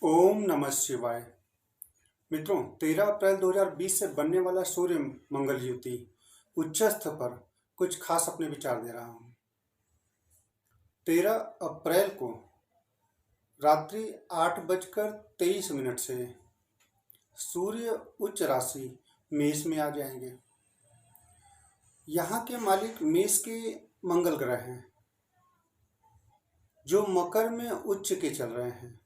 ओम नमः शिवाय। मित्रों, 13 अप्रैल 2020 से बनने वाला सूर्य मंगल युति उच्चस्थ पर कुछ खास अपने विचार दे रहा हूँ। 13 अप्रैल को रात्रि 8:23 से सूर्य उच्च राशि मेष में आ जाएंगे। यहाँ के मालिक मेष के मंगल ग्रह हैं, जो मकर में उच्च के चल रहे हैं।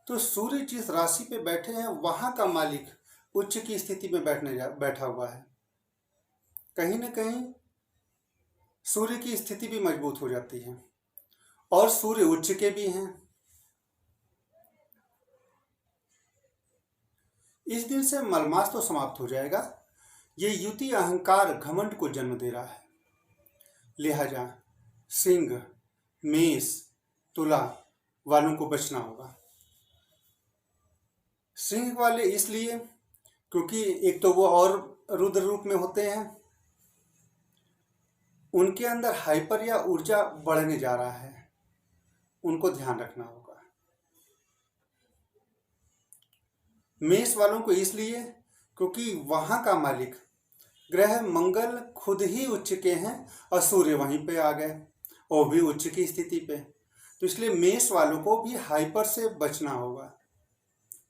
तो सूर्य जिस राशि पे बैठे हैं वहां का मालिक उच्च की स्थिति में बैठा हुआ है। कहीं ना कहीं सूर्य की स्थिति भी मजबूत हो जाती है और सूर्य उच्च के भी हैं। इस दिन से मलमास तो समाप्त हो जाएगा। ये युति अहंकार घमंड को जन्म दे रहा है। लिहाजा सिंह, मेष, तुला वालों को बचना होगा। सिंह वाले इसलिए क्योंकि एक तो वो और रुद्र रूप में होते हैं, उनके अंदर हाइपर या ऊर्जा बढ़ने जा रहा है, उनको ध्यान रखना होगा। मेष वालों को इसलिए क्योंकि वहां का मालिक ग्रह मंगल खुद ही उच्च के हैं और सूर्य वहीं पे आ गए और भी उच्च की स्थिति पे। तो इसलिए मेष वालों को भी हाइपर से बचना होगा।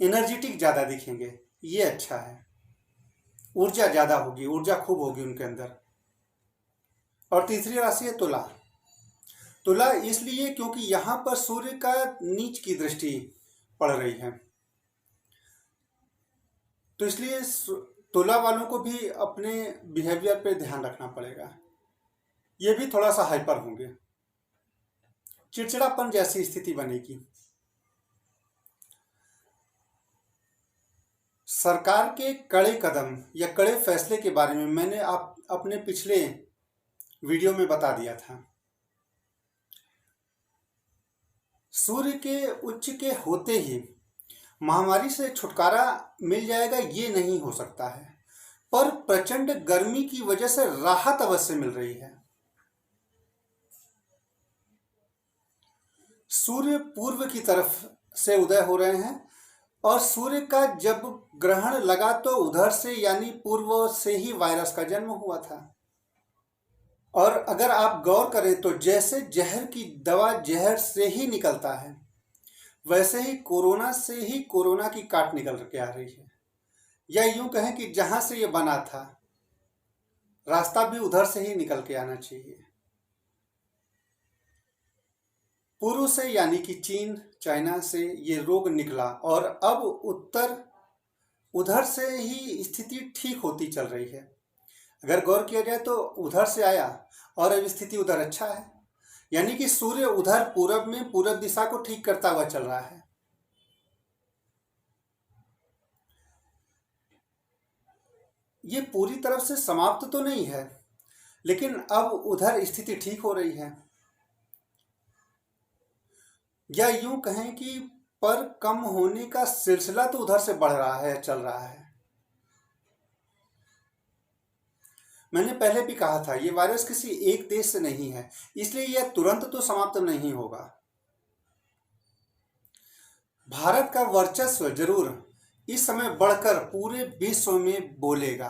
एनर्जेटिक ज़्यादा दिखेंगे, ये अच्छा है। ऊर्जा ज़्यादा होगी, ऊर्जा खूब होगी उनके अंदर। और तीसरी राशि है तुला। तुला इसलिए क्योंकि यहाँ पर सूर्य का नीच की दृष्टि पड़ रही है, तो इसलिए तुला वालों को भी अपने बिहेवियर पे ध्यान रखना पड़ेगा। ये भी थोड़ा सा हाइपर होंगे, चिड़चिड़ापन जैसी स्थिति बनेगी। सरकार के कड़े कदम या कड़े फैसले के बारे में मैंने अपने पिछले वीडियो में बता दिया था। सूर्य के उच्च के होते ही महामारी से छुटकारा मिल जाएगा, ये नहीं हो सकता है, पर प्रचंड गर्मी की वजह से राहत अवश्य मिल रही है। सूर्य पूर्व की तरफ से उदय हो रहे हैं और सूर्य का जब ग्रहण लगा तो उधर से यानी पूर्व से ही वायरस का जन्म हुआ था। और अगर आप गौर करें तो जैसे जहर की दवा जहर से ही निकलता है, वैसे ही कोरोना से ही कोरोना की काट निकल के आ रही है। या यूं कहें कि जहां से ये बना था रास्ता भी उधर से ही निकल के आना चाहिए। पूर्व से यानी कि चीन, चाइना से ये रोग निकला और अब उधर से ही स्थिति ठीक होती चल रही है। अगर गौर किया जाए तो उधर से आया और अब स्थिति उधर अच्छा है, यानी कि सूर्य उधर पूरब में पूरब दिशा को ठीक करता हुआ चल रहा है। ये पूरी तरफ से समाप्त तो नहीं है, लेकिन अब उधर स्थिति ठीक हो रही है। या यूं कहें कि पर कम होने का सिलसिला तो उधर से बढ़ रहा है, चल रहा है। मैंने पहले भी कहा था ये वायरस किसी एक देश से नहीं है, इसलिए यह तुरंत तो समाप्त नहीं होगा। भारत का वर्चस्व जरूर इस समय बढ़कर पूरे विश्व में बोलेगा,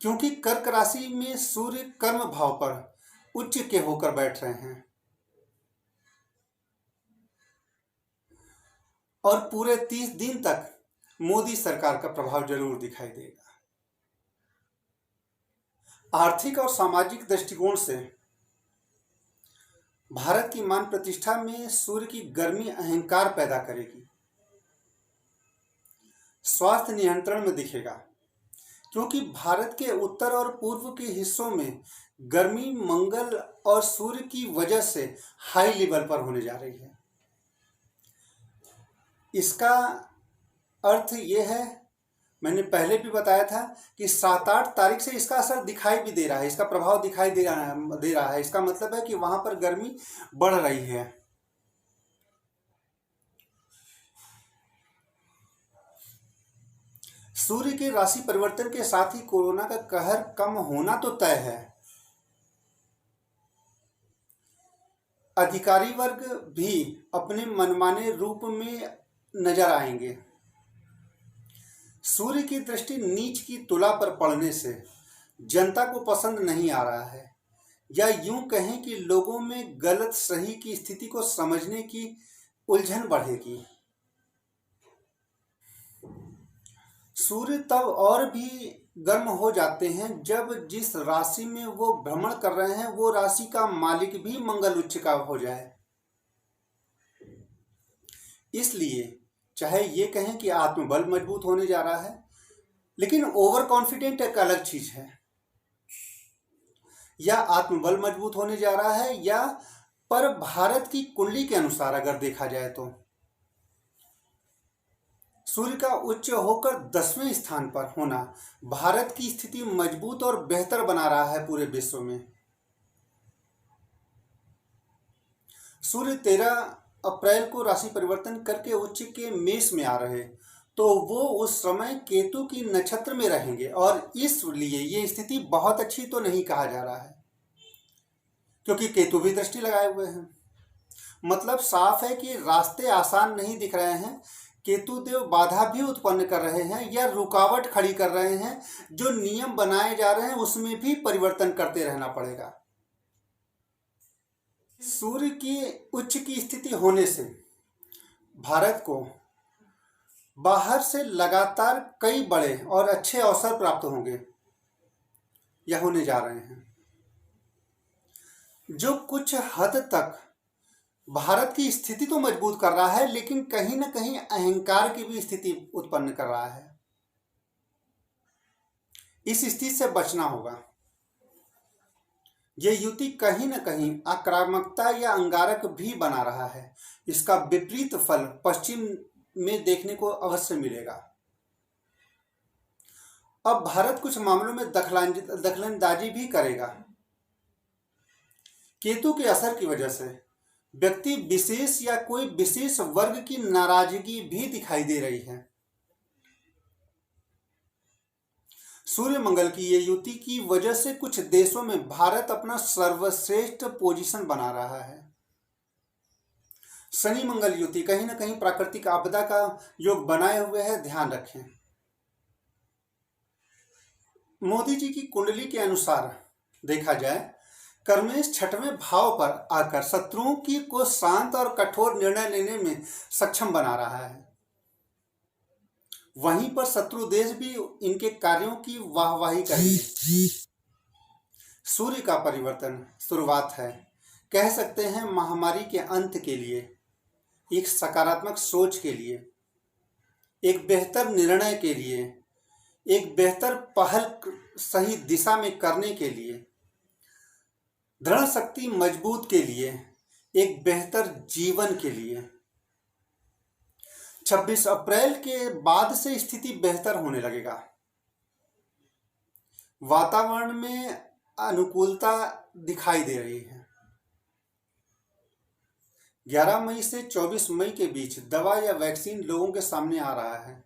क्योंकि कर्क राशि में सूर्य कर्म भाव पर उच्च के होकर बैठ रहे हैं और पूरे 30 दिन तक मोदी सरकार का प्रभाव जरूर दिखाई देगा। आर्थिक और सामाजिक दृष्टिकोण से भारत की मान प्रतिष्ठा में सूर्य की गर्मी अहंकार पैदा करेगी। स्वास्थ्य नियंत्रण में दिखेगा, क्योंकि भारत के उत्तर और पूर्व के हिस्सों में गर्मी मंगल और सूर्य की वजह से हाई लेवल पर होने जा रही है। इसका अर्थ यह है, मैंने पहले भी बताया था कि 7-8 तारीख से इसका असर दिखाई भी दे रहा है, इसका प्रभाव दिखाई दे रहा है। इसका मतलब है कि वहां पर गर्मी बढ़ रही है। सूर्य के राशि परिवर्तन के साथ ही कोरोना का कहर कम होना तो तय है। अधिकारी वर्ग भी अपने मनमाने रूप में नजर आएंगे। सूर्य की दृष्टि नीच की तुला पर पड़ने से जनता को पसंद नहीं आ रहा है, या यूं कहें कि लोगों में गलत सही की स्थिति को समझने की उलझन बढ़ेगी। सूर्य तब और भी गर्म हो जाते हैं जब जिस राशि में वो भ्रमण कर रहे हैं वो राशि का मालिक भी मंगल उच्च का हो जाए। इसलिए चाहे ये कहें कि आत्मबल मजबूत होने जा रहा है, लेकिन ओवर कॉन्फिडेंट एक अलग चीज है। या आत्मबल मजबूत होने जा रहा है, या पर भारत की कुंडली के अनुसार अगर देखा जाए तो सूर्य का उच्च होकर 10वें स्थान पर होना भारत की स्थिति मजबूत और बेहतर बना रहा है पूरे विश्व में। सूर्य 13 अप्रैल को राशि परिवर्तन करके उच्च के मेष में आ रहे, तो वो उस समय केतु की नक्षत्र में रहेंगे, और इसलिए ये स्थिति बहुत अच्छी तो नहीं कहा जा रहा है, क्योंकि केतु भी दृष्टि लगाए हुए हैं। मतलब साफ है कि रास्ते आसान नहीं दिख रहे हैं। केतु देव बाधा भी उत्पन्न कर रहे हैं या रुकावट खड़ी कर रहे हैं। जो नियम बनाए जा रहे हैं उसमें भी परिवर्तन करते रहना पड़ेगा। सूर्य की उच्च की स्थिति होने से भारत को बाहर से लगातार कई बड़े और अच्छे अवसर प्राप्त होंगे या होने जा रहे हैं, जो कुछ हद तक भारत की स्थिति तो मजबूत कर रहा है, लेकिन कहीं ना कहीं अहंकार की भी स्थिति उत्पन्न कर रहा है। इस स्थिति से बचना होगा। यह युति कहीं ना कहीं आक्रामकता या अंगारक भी बना रहा है। इसका विपरीत फल पश्चिम में देखने को अवश्य मिलेगा। अब भारत कुछ मामलों में दखलंदाजी भी करेगा। केतु के असर की वजह से व्यक्ति विशेष या कोई विशेष वर्ग की नाराजगी भी दिखाई दे रही है। सूर्य मंगल की ये युति की वजह से कुछ देशों में भारत अपना सर्वश्रेष्ठ पोजीशन बना रहा है। शनि मंगल युति कहीं ना कहीं प्राकृतिक आपदा का योग बनाए हुए है, ध्यान रखें। मोदी जी की कुंडली के अनुसार देखा जाए, कर्मेश 6वें भाव पर आकर शत्रुओं की को शांत और कठोर निर्णय लेने में सक्षम बना रहा है। वहीं पर शत्रु देश भी इनके कार्यों की वाहवाही करेंगे। सूर्य का परिवर्तन शुरुआत है, कह सकते हैं महामारी के अंत के लिए, एक सकारात्मक सोच के लिए, एक बेहतर निर्णय के लिए, एक बेहतर पहल सही दिशा में करने के लिए, दृढ़ शक्ति मजबूत के लिए, एक बेहतर जीवन के लिए। 26 अप्रैल के बाद से स्थिति बेहतर होने लगेगा। वातावरण में अनुकूलता दिखाई दे रही है। 11 मई से 24 मई के बीच दवा या वैक्सीन लोगों के सामने आ रहा है।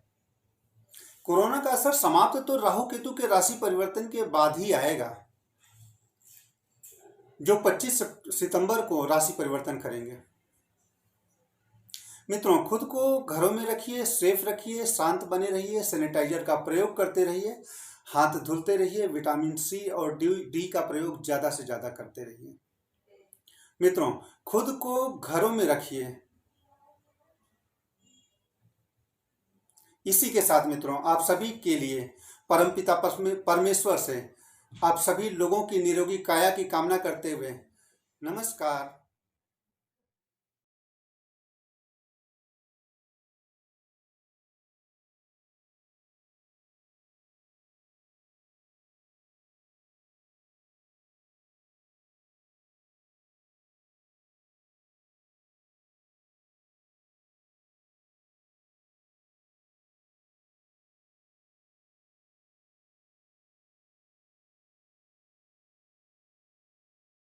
कोरोना का असर समाप्त तो राहु केतु के राशि परिवर्तन के बाद ही आएगा, जो 25 सितंबर को राशि परिवर्तन करेंगे। मित्रों, खुद को घरों में रखिए, सेफ रखिए, शांत बने रहिए, सैनिटाइजर का प्रयोग करते रहिए, हाथ धुलते रहिए, विटामिन सी और डी का प्रयोग ज़्यादा से ज़्यादा करते रहिए। मित्रों, खुद को घरों में रखिए। इसी के साथ मित्रों, आप सभी के लिए परमपिता परमेश्वर से आप सभी लोगों की निरोगी काया की कामना करते हुए नमस्कार।